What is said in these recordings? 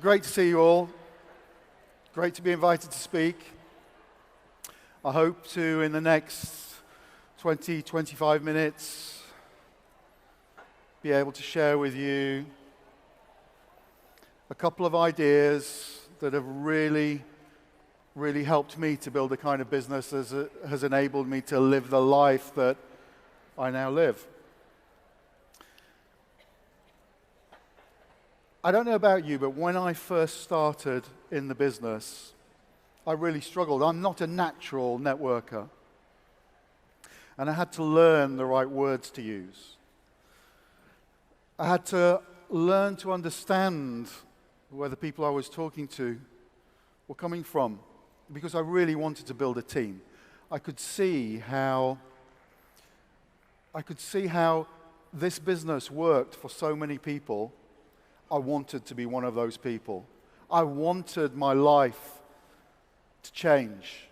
Great to see you all. Great to be invited to speak. I hope to, in the next 20, 25 minutes, be able to share with you a couple of ideas that have really helped me to build the kind of business that has enabled me to live the life that I now live. I don't know about you, but when I first started in the business, I really struggled. I'm not a natural networker. And I had to learn the right words to use. I had to learn to understand where the people I was talking to were coming from, because I really wanted to build a team. I could see how this business worked for so many people. I wanted to be one of those people. I wanted my life to change.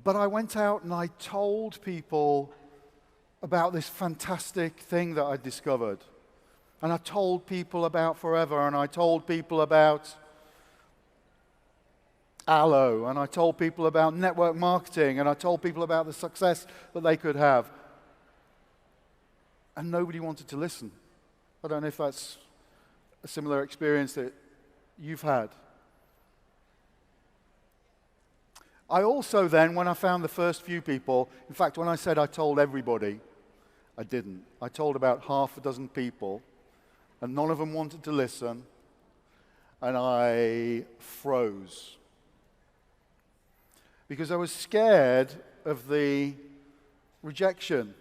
But I went out and I told people about this fantastic thing that I discovered. And I told people about Forever, and I told people about Allo, and I told people about network marketing, and I told people about the success that they could have. And nobody wanted to listen. I don't know if that's a similar experience that you've had. I also then, when I found the first few people, in fact, when I said I told everybody, I didn't. I told about half a dozen people, and none of them wanted to listen, and I froze. Because I was scared of the rejection,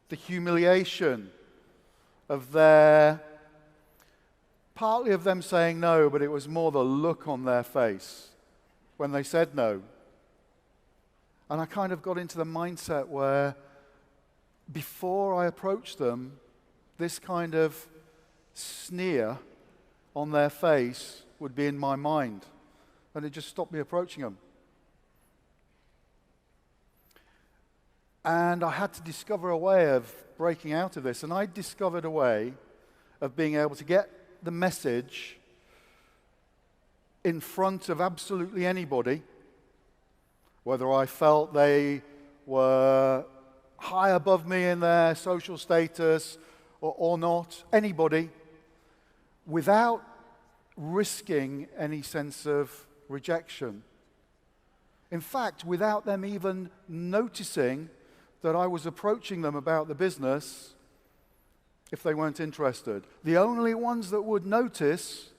the humiliation of partly of them saying no, but it was more the look on their face when they said no. And I kind of got into the mindset where before I approached them, this kind of sneer on their face would be in my mind, and it just stopped me approaching them. And I had to discover a way of breaking out of this. And I discovered a way of being able to get the message in front of absolutely anybody, whether I felt they were high above me in their social status or not, anybody, without risking any sense of rejection. In fact, without them even noticing that I was approaching them about the business if they weren't interested. The only ones that would notice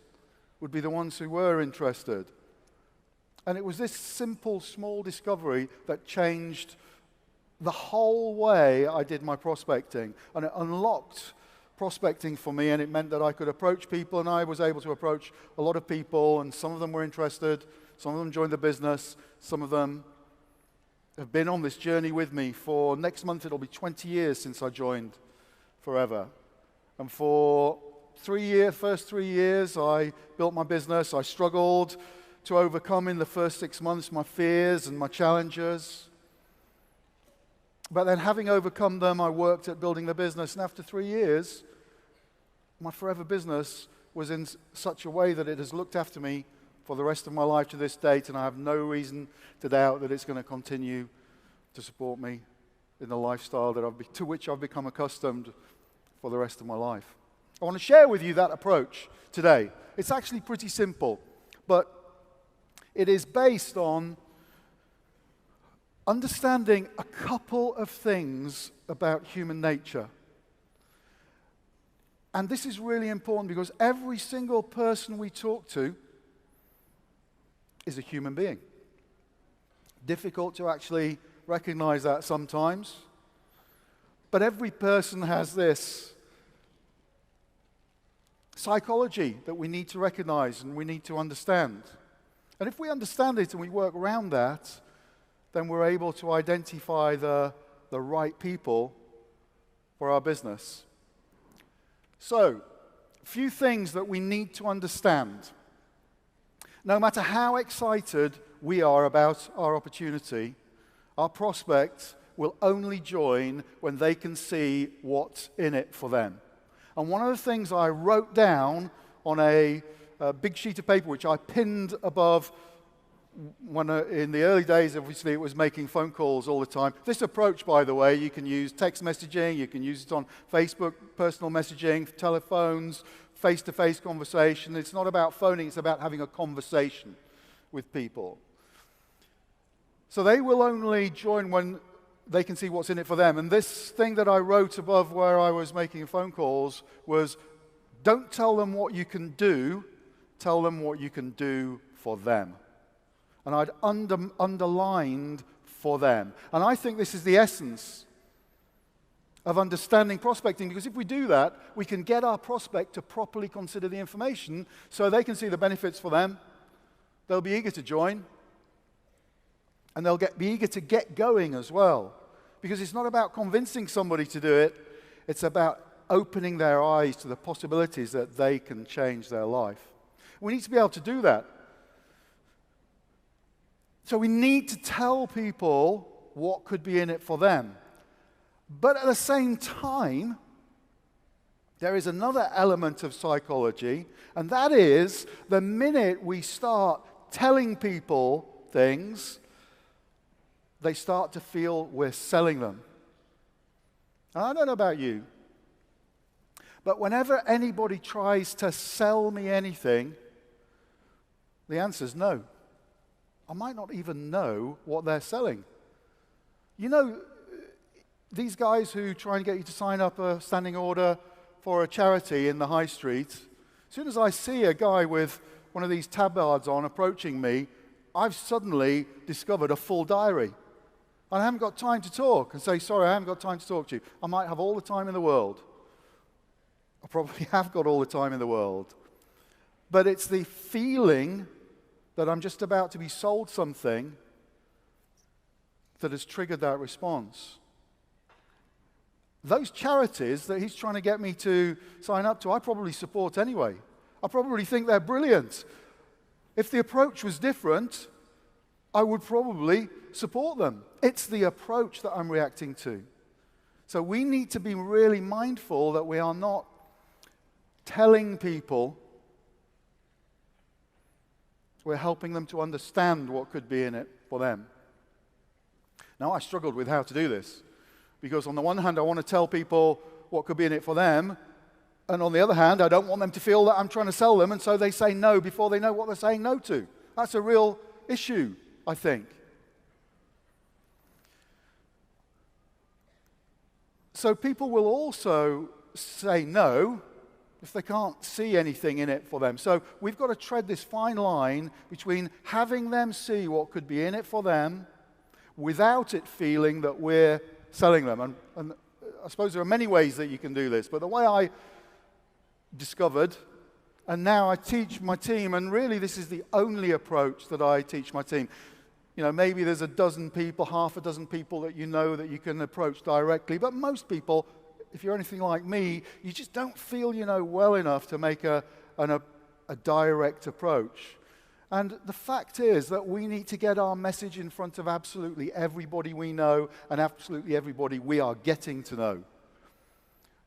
would be the ones who were interested. And it was this simple, small discovery that changed the whole way I did my prospecting. And it unlocked prospecting for me, and it meant that I could approach people, and I was able to approach a lot of people, and some of them were interested, some of them joined the business, some of them have been on this journey with me for, next month it'll be 20 years since I joined Forever. And for first 3 years, I built my business. I struggled to overcome in the first 6 months my fears and my challenges. But then having overcome them, I worked at building the business. And after 3 years, my Forever business was in such a way that it has looked after me for the rest of my life to this date, and I have no reason to doubt that it's going to continue to support me in the lifestyle to which I've become accustomed for the rest of my life. I want to share with you that approach today. It's actually pretty simple, but it is based on understanding a couple of things about human nature. And this is really important because every single person we talk to is a human being. Difficult to actually recognize that sometimes. But every person has this psychology that we need to recognize and we need to understand. And if we understand it and we work around that, then we're able to identify the right people for our business. So, a few things that we need to understand. No matter how excited we are about our opportunity, our prospect will only join when they can see what's in it for them. And one of the things I wrote down on a big sheet of paper, which I pinned above in the early days, obviously, it was making phone calls all the time. This approach, by the way, you can use text messaging, you can use it on Facebook, personal messaging, telephones, face-to-face conversation. It's not about phoning, it's about having a conversation with people. So they will only join when they can see what's in it for them. And this thing that I wrote above where I was making phone calls was, don't tell them what you can do, tell them what you can do for them. And I'd underlined for them. And I think this is the essence of understanding prospecting, because if we do that, we can get our prospect to properly consider the information so they can see the benefits for them. They'll be eager to join. And they'll be eager to get going as well. Because it's not about convincing somebody to do it. It's about opening their eyes to the possibilities that they can change their life. We need to be able to do that. So we need to tell people what could be in it for them. But at the same time, there is another element of psychology, and that is the minute we start telling people things, they start to feel we're selling them. And I don't know about you, but whenever anybody tries to sell me anything, the answer is no. I might not even know what they're selling. You know, these guys who try and get you to sign up a standing order for a charity in the high street, as soon as I see a guy with one of these tabards on approaching me, I've suddenly discovered a full diary. And I haven't got time to talk and say, sorry, I haven't got time to talk to you. I might have all the time in the world. I probably have got all the time in the world. But it's the feeling that I'm just about to be sold something that has triggered that response. Those charities that he's trying to get me to sign up to, I probably support anyway. I probably think they're brilliant. If the approach was different, I would probably support them. It's the approach that I'm reacting to. So we need to be really mindful that we are not telling people. We're helping them to understand what could be in it for them. Now, I struggled with how to do this, because on the one hand, I want to tell people what could be in it for them, and on the other hand, I don't want them to feel that I'm trying to sell them, and so they say no before they know what they're saying no to. That's a real issue, I think. So people will also say no if they can't see anything in it for them. So we've got to tread this fine line between having them see what could be in it for them without it feeling that we're selling them. And I suppose there are many ways that you can do this, but the way I discovered, and now I teach my team, and really this is the only approach that I teach my team. You know, maybe there's a dozen people, half a dozen people that you know that you can approach directly, but most people, if you're anything like me, you just don't feel you know well enough to make a direct approach. And the fact is that we need to get our message in front of absolutely everybody we know and absolutely everybody we are getting to know.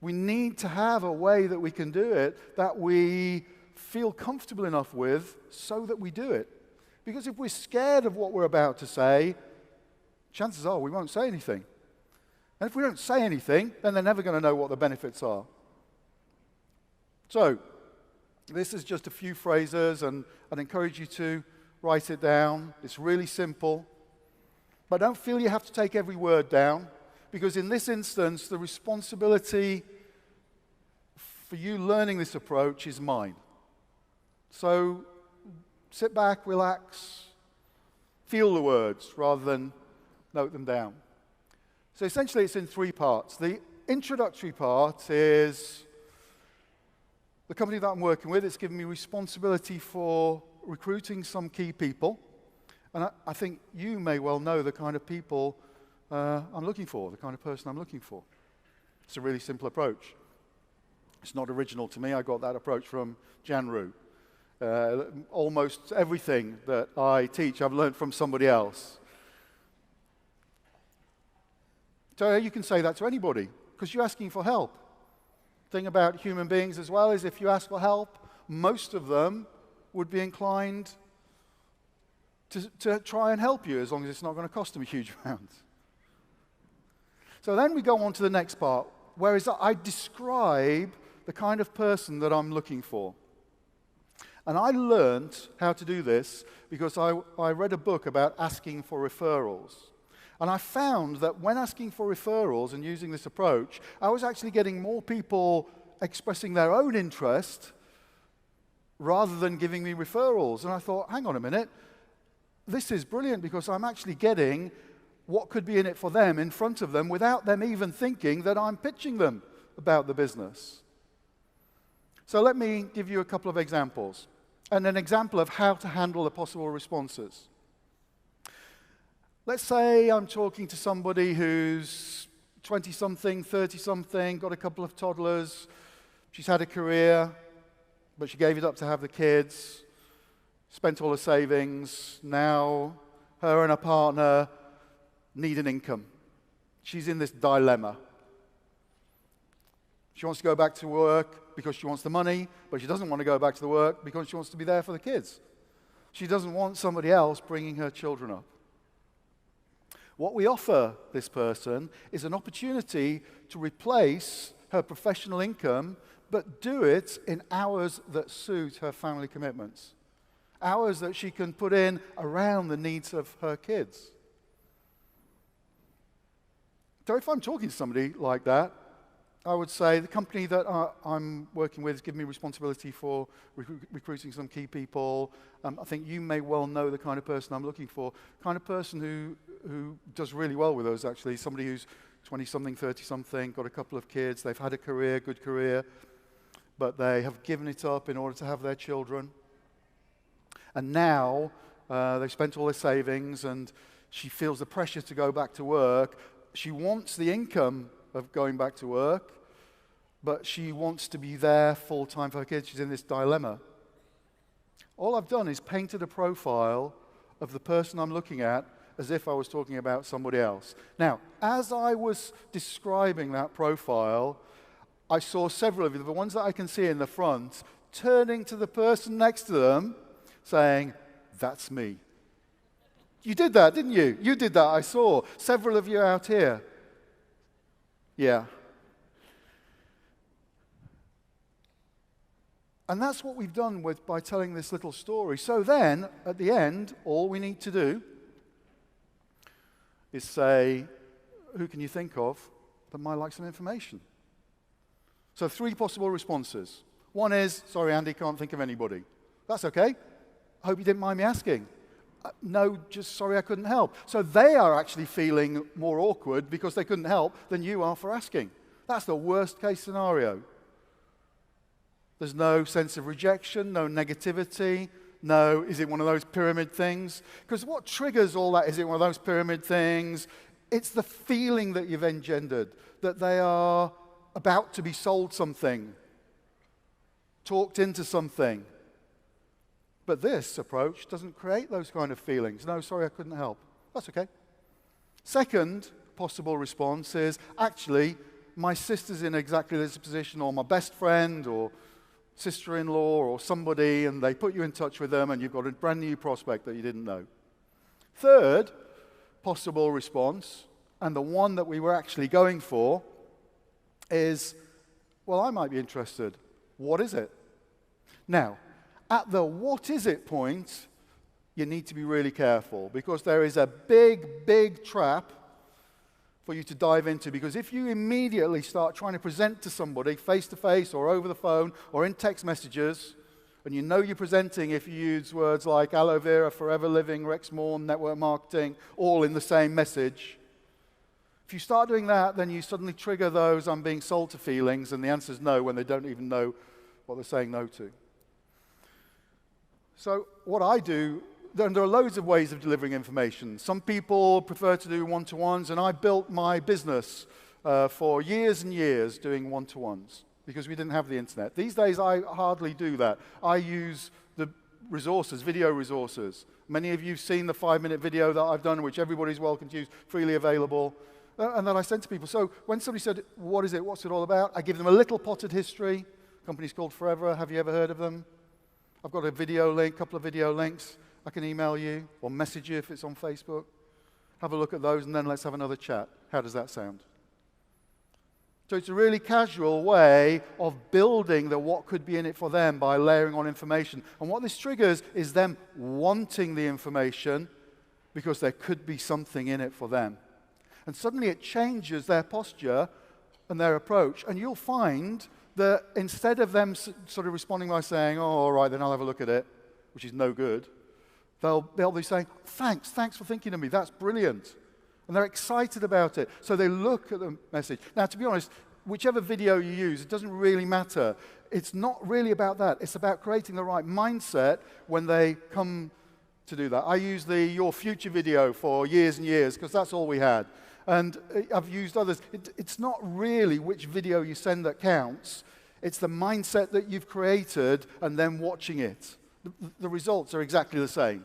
We need to have a way that we can do it that we feel comfortable enough with so that we do it. Because if we're scared of what we're about to say, chances are we won't say anything. And if we don't say anything, then they're never going to know what the benefits are. So, this is just a few phrases, and I'd encourage you to write it down. It's really simple. But don't feel you have to take every word down, because in this instance, the responsibility for you learning this approach is mine. So, sit back, relax, feel the words rather than note them down. So essentially it's in three parts. The introductory part is the company that I'm working with. It's given me responsibility for recruiting some key people. And I think you may well know the kind of people I'm looking for, the kind of person I'm looking for. It's a really simple approach. It's not original to me. I got that approach from Jan Roo. Almost everything that I teach, I've learned from somebody else. So you can say that to anybody, because you're asking for help. The thing about human beings as well is if you ask for help, most of them would be inclined to try and help you, as long as it's not going to cost them a huge amount. So then we go on to the next part, whereas I describe the kind of person that I'm looking for. And I learned how to do this because I read a book about asking for referrals. And I found that when asking for referrals and using this approach, I was actually getting more people expressing their own interest rather than giving me referrals. And I thought, hang on a minute, this is brilliant because I'm actually getting what could be in it for them in front of them without them even thinking that I'm pitching them about the business. So let me give you a couple of examples, and an example of how to handle the possible responses. Let's say I'm talking to somebody who's 20-something, 30-something, got a couple of toddlers, she's had a career, but she gave it up to have the kids, spent all her savings, now her and her partner need an income. She's in this dilemma. She wants to go back to work because she wants the money, but she doesn't want to go back to the work because she wants to be there for the kids. She doesn't want somebody else bringing her children up. What we offer this person is an opportunity to replace her professional income, but do it in hours that suit her family commitments. Hours that she can put in around the needs of her kids. So if I'm talking to somebody like that, I would say the company that I'm working with is giving me responsibility for recruiting some key people. I think you may well know the kind of person I'm looking for. Kind of person who does really well with us, actually. Somebody who's 20-something, 30-something, got a couple of kids, they've had a career, good career, but they have given it up in order to have their children. And now they've spent all their savings and she feels the pressure to go back to work. She wants the income of going back to work, but she wants to be there full-time for her kids. She's in this dilemma. All I've done is painted a profile of the person I'm looking at as if I was talking about somebody else. Now, as I was describing that profile, I saw several of you, the ones that I can see in the front, turning to the person next to them, saying, "That's me." You did that, didn't you? You did that, I saw. Several of you out here. Yeah. And that's what we've done by telling this little story. So then, at the end, all we need to do is say, who can you think of that might like some information? So 3 possible responses. One is, sorry, Andy, can't think of anybody. That's okay. I hope you didn't mind me asking. No, just sorry I couldn't help. So they are actually feeling more awkward because they couldn't help than you are for asking. That's the worst case scenario. There's no sense of rejection, no negativity, no, is it one of those pyramid things? Because what triggers all that, is it one of those pyramid things? It's the feeling that you've engendered, that they are about to be sold something, talked into something. But this approach doesn't create those kind of feelings. No, sorry, I couldn't help. That's okay. Second possible response is, actually, my sister's in exactly this position, or my best friend, or sister-in-law, or somebody, and they put you in touch with them, and you've got a brand new prospect that you didn't know. Third possible response, and the one that we were actually going for, is, well, I might be interested. What is it? Now, at the what is it point, you need to be really careful because there is a big, big trap for you to dive into, because if you immediately start trying to present to somebody face-to-face or over the phone or in text messages, and you know you're presenting if you use words like aloe vera, forever living, Rexmorn, network marketing, all in the same message, if you start doing that, then you suddenly trigger those I'm being sold to feelings, and the answer is no when they don't even know what they're saying no to. So what I do, there are loads of ways of delivering information. Some people prefer to do one-to-ones, and I built my business for years and years doing one-to-ones because we didn't have the internet. These days, I hardly do that. I use the resources, video resources. Many of you have seen the 5-minute video that I've done, which everybody's welcome to use, freely available. And then I send to people. So when somebody said, what is it? What's it all about? I give them a little potted history. The company's called Forever. Have you ever heard of them? I've got a video link, couple of video links. I can email you or message you if it's on Facebook. Have a look at those, and then let's have another chat. How does that sound? So it's a really casual way of building the what could be in it for them by layering on information. And what this triggers is them wanting the information because there could be something in it for them. And suddenly it changes their posture and their approach. And you'll find that instead of them sort of responding by saying, oh, all right, then I'll have a look at it, which is no good, they'll be saying, thanks for thinking of me, that's brilliant. And they're excited about it. So they look at the message. Now, to be honest, whichever video you use, it doesn't really matter. It's not really about that. It's about creating the right mindset when they come to do that. I use the Your Future video for years and years because that's all we had. And I've used others. It's not really which video you send that counts. It's the mindset that you've created and then watching it. The results are exactly the same.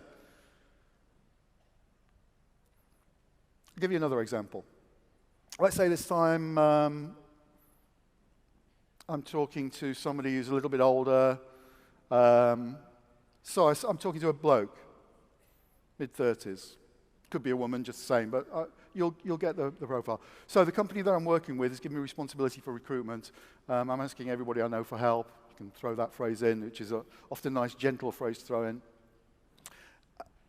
I'll give you another example. Let's say this time I'm talking to somebody who's a little bit older. So I'm talking to a bloke, mid-30s. Could be a woman, just the same, but you'll get the profile. So the company that I'm working with is giving me responsibility for recruitment. I'm asking everybody I know for help. You can throw that phrase in, which is often a nice, gentle phrase to throw in.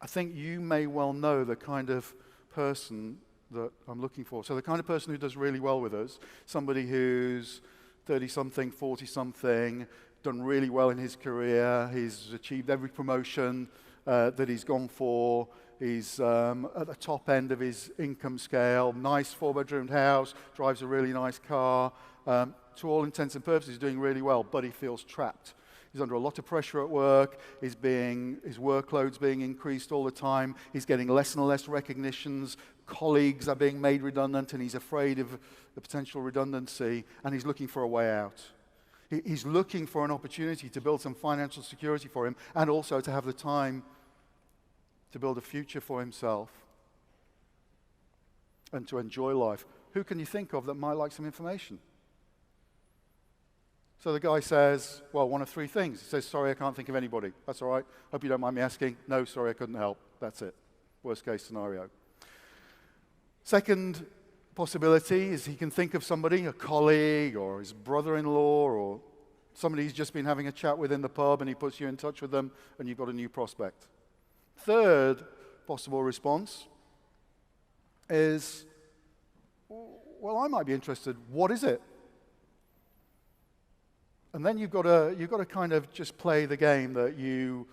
I think you may well know the kind of person that I'm looking for. So the kind of person who does really well with us, somebody who's 30-something, 40-something, done really well in his career, he's achieved every promotion that he's gone for, he's at the top end of his income scale, nice 4-bedroomed house, drives a really nice car, to all intents and purposes doing really well, but he feels trapped. He's under a lot of pressure at work, his workload's being increased all the time, he's getting less and less recognitions, colleagues are being made redundant, and he's afraid of the potential redundancy, and he's looking for a way out. He's looking for an opportunity to build some financial security for him, and also to have the time to build a future for himself and to enjoy life. Who can you think of that might like some information? So the guy says, well, one of three things. He says, sorry, I can't think of anybody. That's all right. Hope you don't mind me asking. No, sorry, I couldn't help. That's it. Worst case scenario. Second possibility is he can think of somebody, a colleague or his brother-in-law or somebody he's just been having a chat with in the pub, and he puts you in touch with them and you've got a new prospect. Third possible response is, well, I might be interested. What is it? And then you've got to kind of just play the game that you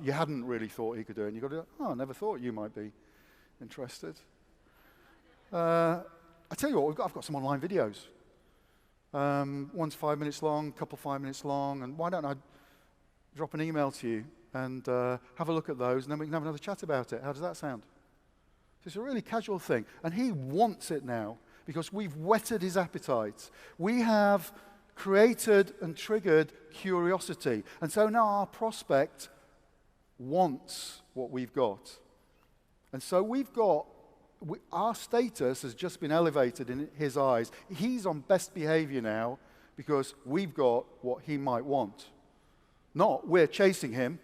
hadn't really thought he could do, and you've got to, I never thought you might be interested. I tell you what, I've got some online videos. One's 5 minutes long, a couple 5 minutes long, and why don't I drop an email to you and have a look at those, and then we can have another chat about it. How does that sound? So it's a really casual thing, and he wants it now because we've whetted his appetite. We have created and triggered curiosity, and so now our prospect wants what we've got. And so our status has just been elevated in his eyes. He's on best behavior now because we've got what he might want. Not we're chasing him.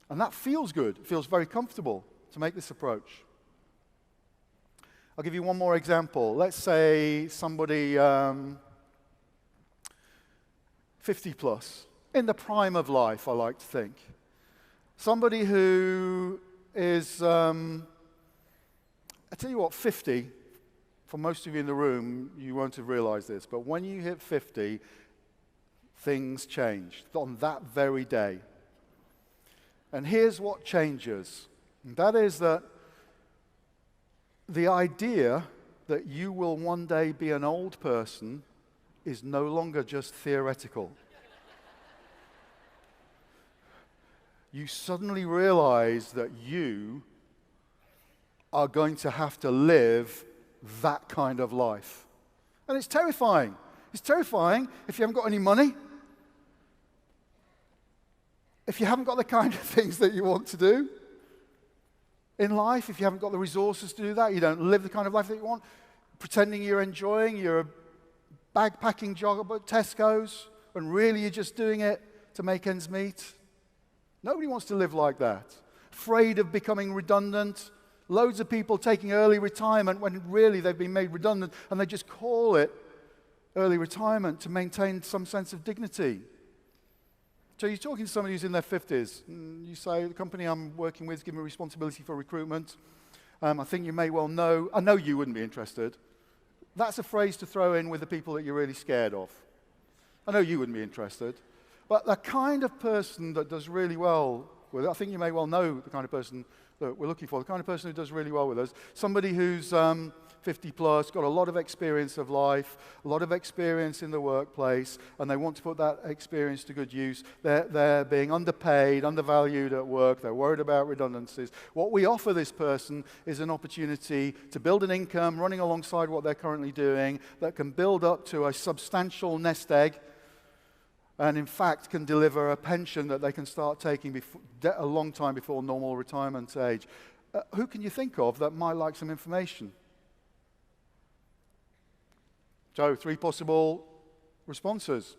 And that feels good. It feels very comfortable to make this approach. I'll give you one more example. Let's say somebody 50 plus, in the prime of life, I like to think. Somebody who is, I tell you what, 50, for most of you in the room, you won't have realized this, but when you hit 50, things change on that very day. And here's what changes. And that is that the idea that you will one day be an old person is no longer just theoretical. You suddenly realize that you are going to have to live that kind of life. And it's terrifying. It's terrifying if you haven't got any money, if you haven't got the kind of things that you want to do. in life, if you haven't got the resources to do that, you don't live the kind of life that you want, pretending you're enjoying your bag-packing job at Tesco's, when really you're just doing it to make ends meet. Nobody wants to live like that. Afraid of becoming redundant. Loads of people taking early retirement when really they've been made redundant, and they just call it early retirement to maintain some sense of dignity. So you're talking to somebody who's in their 50s, and you say, the company I'm working with is giving me responsibility for recruitment. I think you may well know, I know you wouldn't be interested. That's a phrase to throw in with the people that you're really scared of. I know you wouldn't be interested. But the kind of person that does really well with it, I think you may well know the kind of person that we're looking for, the kind of person who does really well with us, somebody who's 50 plus, got a lot of experience of life, a lot of experience in the workplace, and they want to put that experience to good use. They're being underpaid, undervalued at work, they're worried about redundancies. What we offer this person is an opportunity to build an income running alongside what they're currently doing that can build up to a substantial nest egg, and in fact can deliver a pension that they can start taking a long time before normal retirement age. Who can you think of that might like some information? So 3 possible responses.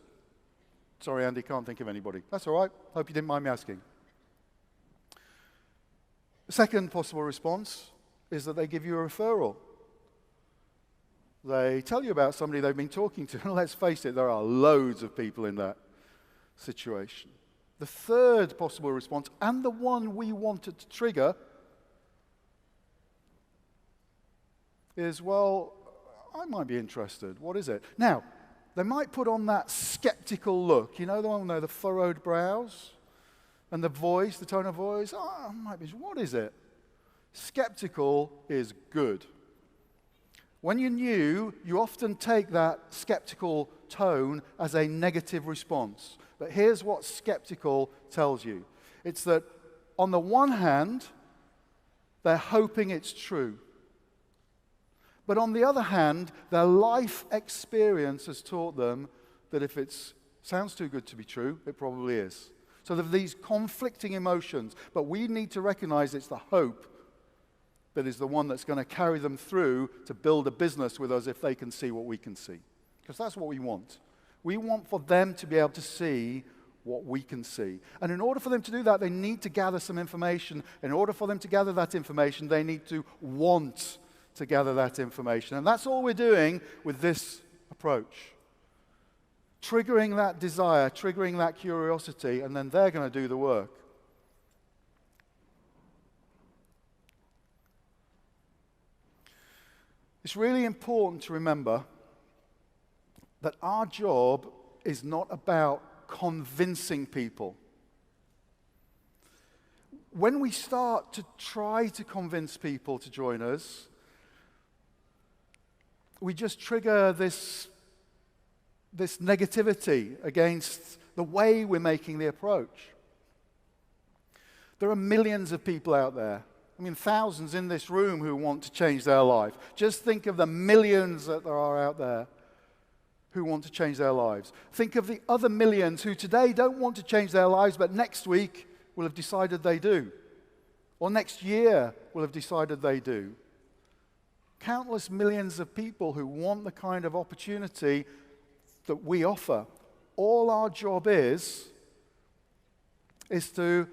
Sorry, Andy, can't think of anybody. That's all right. Hope you didn't mind me asking. The second possible response is that they give you a referral. They tell you about somebody they've been talking to, and let's face it, there are loads of people in that situation. The third possible response, and the one we wanted to trigger, is, well, I might be interested. What is it? Now, they might put on that skeptical look. You know the one with the furrowed brows? And the voice, the tone of voice? Oh, I might be. What is it? Skeptical is good. When you're new, you often take that skeptical tone as a negative response. But here's what skeptical tells you. It's that, on the one hand, they're hoping it's true. But on the other hand, their life experience has taught them that if it sounds too good to be true, it probably is. So there are these conflicting emotions, but we need to recognize it's the hope that is the one that's going to carry them through to build a business with us if they can see what we can see. Because that's what we want. We want for them to be able to see what we can see. And in order for them to do that, they need to gather some information. In order for them to gather that information, they need to want to gather that information. And that's all we're doing with this approach. Triggering that desire, triggering that curiosity, and then they're going to do the work. It's really important to remember that our job is not about convincing people. When we start to try to convince people to join us, we just trigger this negativity against the way we're making the approach. There are millions of people out there. I mean, thousands in this room who want to change their life. Just think of the millions that there are out there who want to change their lives. Think of the other millions who today don't want to change their lives, but next week will have decided they do. Or next year will have decided they do. Countless millions of people who want the kind of opportunity that we offer. All our job is to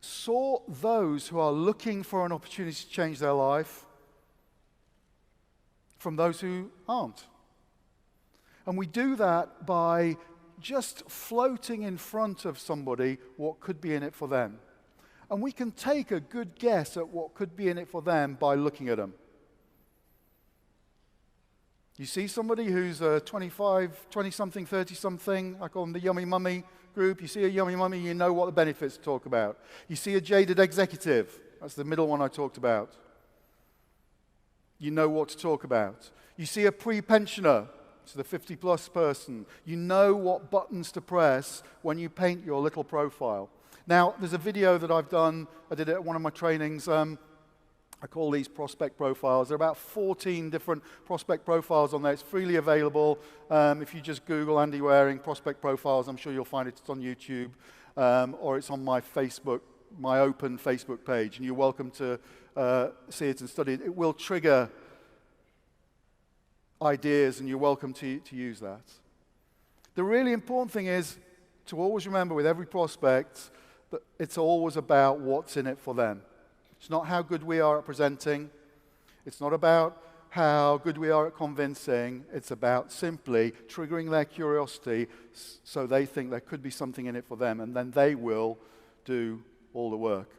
sort those who are looking for an opportunity to change their life from those who aren't. And we do that by just floating in front of somebody what could be in it for them. And we can take a good guess at what could be in it for them by looking at them. You see somebody who's 25, 20-something, 30-something, I call them the yummy mummy group. You see a yummy mummy, you know what the benefits to talk about. You see a jaded executive, that's the middle one I talked about. You know what to talk about. You see a pre-pensioner, so the 50-plus person. You know what buttons to press when you paint your little profile. Now, there's a video that I've done. I did it at one of my trainings. I call these prospect profiles. There are about 14 different prospect profiles on there. It's freely available. If you just Google Andy Waring prospect profiles, I'm sure you'll find it. It's on YouTube, or it's on my Facebook my open Facebook page, and you're welcome to see it and study it. It will trigger ideas, and you're welcome to use that. The really important thing is to always remember with every prospect that it's always about what's in it for them. It's not how good we are at presenting. It's not about how good we are at convincing. It's about simply triggering their curiosity so they think there could be something in it for them, and then they will do all the work.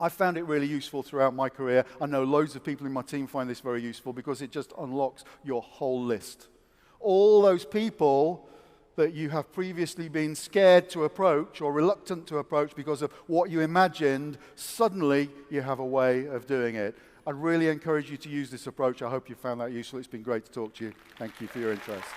I found it really useful throughout my career. I know loads of people in my team find this very useful because it just unlocks your whole list. All those people that you have previously been scared to approach or reluctant to approach because of what you imagined, suddenly you have a way of doing it. I'd really encourage you to use this approach. I hope you found that useful. It's been great to talk to you. Thank you for your interest.